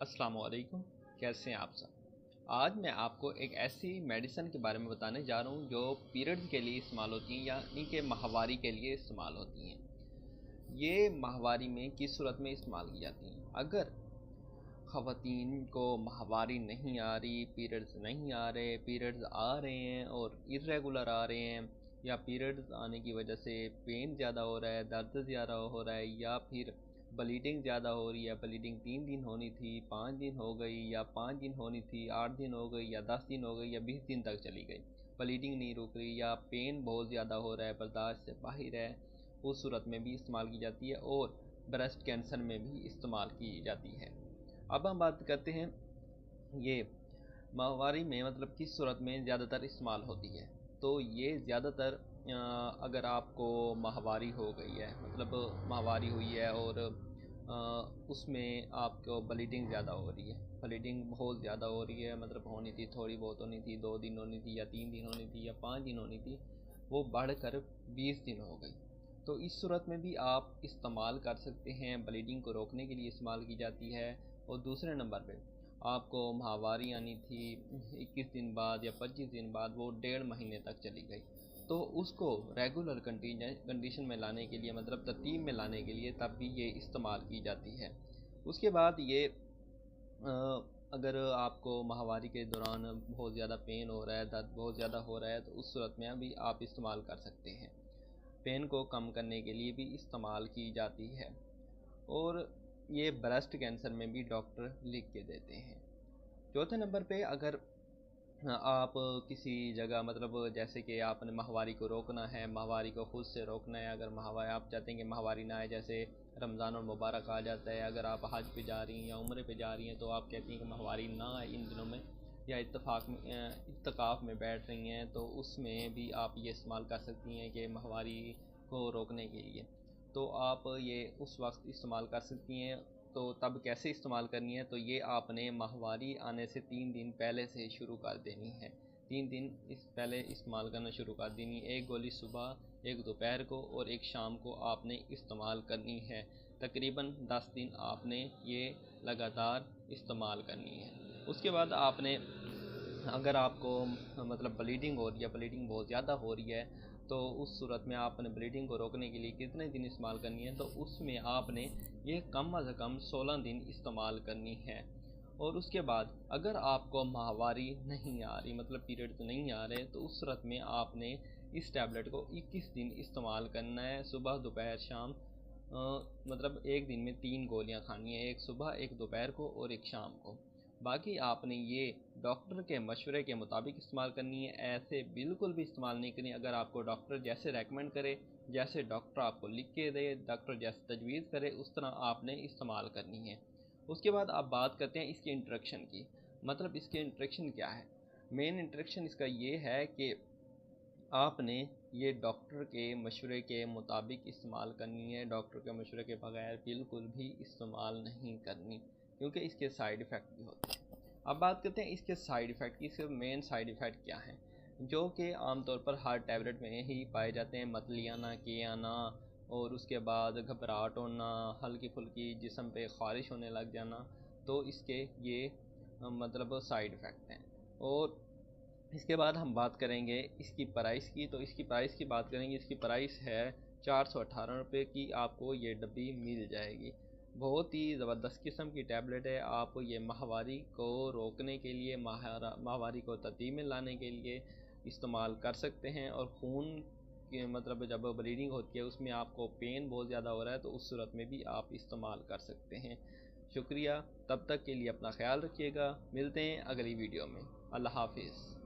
अस्सलाम वालेकुम। कैसे हैं आप सब। आज मैं आपको एक ऐसी मेडिसिन के बारे में बताने जा रहा हूँ जो पीरियड्स के लिए इस्तेमाल होती हैं, यानी कि माहवारी के लिए इस्तेमाल होती हैं। ये माहवारी में किस सूरत में इस्तेमाल की जाती हैं? अगर ख़वातीन को माहवारी नहीं आ रही, पीरियड्स नहीं आ रहे, पीरियड्स आ रहे हैं और इर्रेगुलर आ रहे हैं, या पीरियड्स आने की वजह से पेन ज़्यादा हो रहा है, दर्द ज़्यादा हो रहा है, या फिर ब्लीडिंग ज़्यादा हो रही है, ब्लीडिंग 3 दिन होनी थी 5 दिन हो गई, या 5 दिन होनी थी 8 दिन हो गई, या 10 दिन हो गई, या 20 दिन तक चली गई, ब्लीडिंग नहीं रुक रही, या पेन बहुत ज़्यादा हो रहा है, बर्दाश्त से बाहर है, उस सूरत में भी इस्तेमाल की जाती है। और ब्रेस्ट कैंसर में भी इस्तेमाल की जाती है। अब हम बात करते हैं ये माहवारी में मतलब किस सूरत में ज़्यादातर इस्तेमाल होती है। तो ये ज़्यादातर अगर आपको माहवारी हो गई है, मतलब माहवारी हुई है और उसमें आपको ब्लीडिंग ज़्यादा हो रही है, ब्लीडिंग बहुत ज़्यादा हो रही है, मतलब होनी थी थोड़ी बहुत होनी थी, 2 दिन होनी थी, या 3 दिन होनी थी, या 5 दिन होनी थी, वो बढ़कर 20 दिन हो गई। तो इस सूरत में भी आप इस्तेमाल कर सकते हैं, ब्लीडिंग को रोकने के लिए इस्तेमाल की जाती है। और दूसरे नंबर पे आपको माहवारी आनी थी 21 दिन बाद या 25 दिन बाद, वो 1.5 महीने तक चली गई, तो उसको रेगुलर कंडीशन में लाने के लिए, मतलब तरतीब में लाने के लिए तब भी ये इस्तेमाल की जाती है। उसके बाद ये अगर आपको माहवारी के दौरान बहुत ज़्यादा पेन हो रहा है, दर्द बहुत ज़्यादा हो रहा है, तो उस सूरत में भी आप इस्तेमाल कर सकते हैं। पेन को कम करने के लिए भी इस्तेमाल की जाती है। और ये ब्रेस्ट कैंसर में भी डॉक्टर लिख के देते हैं। चौथे नंबर पे अगर आप किसी जगह, मतलब जैसे कि आपने माहवारी को रोकना है, माहवारी को खुद से रोकना है, अगर माहवारी आप चाहते हैं कि माहवारी ना आए, जैसे रमज़ान और मुबारक आ जाता है, अगर आप हज पे जा रही हैं या उम्रे पे जा रही हैं, तो आप कहती हैं कि माहवारी ना आए इन दिनों में, या इत्तकाफ़ में बैठ रही हैं, तो उसमें भी आप ये इस्तेमाल कर सकती हैं कि माहवारी को रोकने के लिए। तो आप ये उस वक्त इस्तेमाल कर सकती हैं। तो तब कैसे इस्तेमाल करनी है? तो ये आपने माहवारी आने से 3 दिन पहले से शुरू कर देनी है। 3 दिन इस पहले इस्तेमाल करना शुरू कर देनी है। एक गोली सुबह, एक दोपहर को और एक शाम को आपने इस्तेमाल करनी है। तकरीबन 10 दिन आपने ये लगातार इस्तेमाल करनी है। उसके बाद आपने, अगर आपको मतलब ब्लीडिंग हो रही है, ब्लीडिंग बहुत ज़्यादा हो रही है, तो उस सूरत में आपने ब्लीडिंग को रोकने के लिए कितने दिन इस्तेमाल करनी है? तो उसमें आपने ये कम अज़ कम 16 दिन इस्तेमाल करनी है। और उसके बाद अगर आपको माहवारी नहीं आ रही, मतलब पीरियड नहीं आ रहे, तो उस सूरत में आपने इस टैबलेट को 21 दिन इस्तेमाल करना है, सुबह दोपहर शाम। मतलब एक दिन में 3 गोलियां खानी है, एक सुबह, एक दोपहर को और एक शाम को। बाकी आपने ये डॉक्टर के मशवरे के मुताबिक इस्तेमाल करनी है, ऐसे बिल्कुल भी इस्तेमाल नहीं करनी। अगर आपको डॉक्टर जैसे रेकमेंड करे, जैसे डॉक्टर आपको लिख के दे, डॉक्टर जैसे तजवीज़ करे, उस तरह आपने इस्तेमाल करनी है। उसके बाद आप बात करते हैं इसके इंट्रैक्शन की। मतलब इसके इंट्रैक्शन क्या है? मेन इंट्रैक्शन इसका ये है कि आपने ये डॉक्टर के मशवरे के मुताबिक इस्तेमाल करनी है, डॉक्टर के मशवरे के बगैर बिल्कुल भी इस्तेमाल नहीं करनी, क्योंकि इसके साइड इफ़ेक्ट भी होते हैं। अब बात करते हैं इसके साइड इफ़ेक्ट की। इसके मेन साइड इफ़ेक्ट क्या हैं, जो कि आमतौर पर हर टैबलेट में ही पाए जाते हैं? मतली आना, के आना, और उसके बाद घबराहट होना, हल्की फुल्की जिस्म पे ख़ारिश होने लग जाना। तो इसके ये मतलब साइड इफ़ेक्ट हैं। और इसके बाद हम बात करेंगे इसकी प्राइस की। तो इसकी प्राइस की बात करेंगे, इसकी प्राइस है 418 रुपये की, आपको ये डब्बी मिल जाएगी। बहुत ही ज़बरदस्त किस्म की टैबलेट है। आप ये माहवारी को रोकने के लिए, माहवारी को तरतीब में लाने के लिए इस्तेमाल कर सकते हैं। और खून के मतलब जब ब्लीडिंग होती है, उसमें आपको पेन बहुत ज़्यादा हो रहा है, तो उस सूरत में भी आप इस्तेमाल कर सकते हैं। शुक्रिया। तब तक के लिए अपना ख्याल रखिएगा। मिलते हैं अगली वीडियो में। अल्लाह हाफिज़।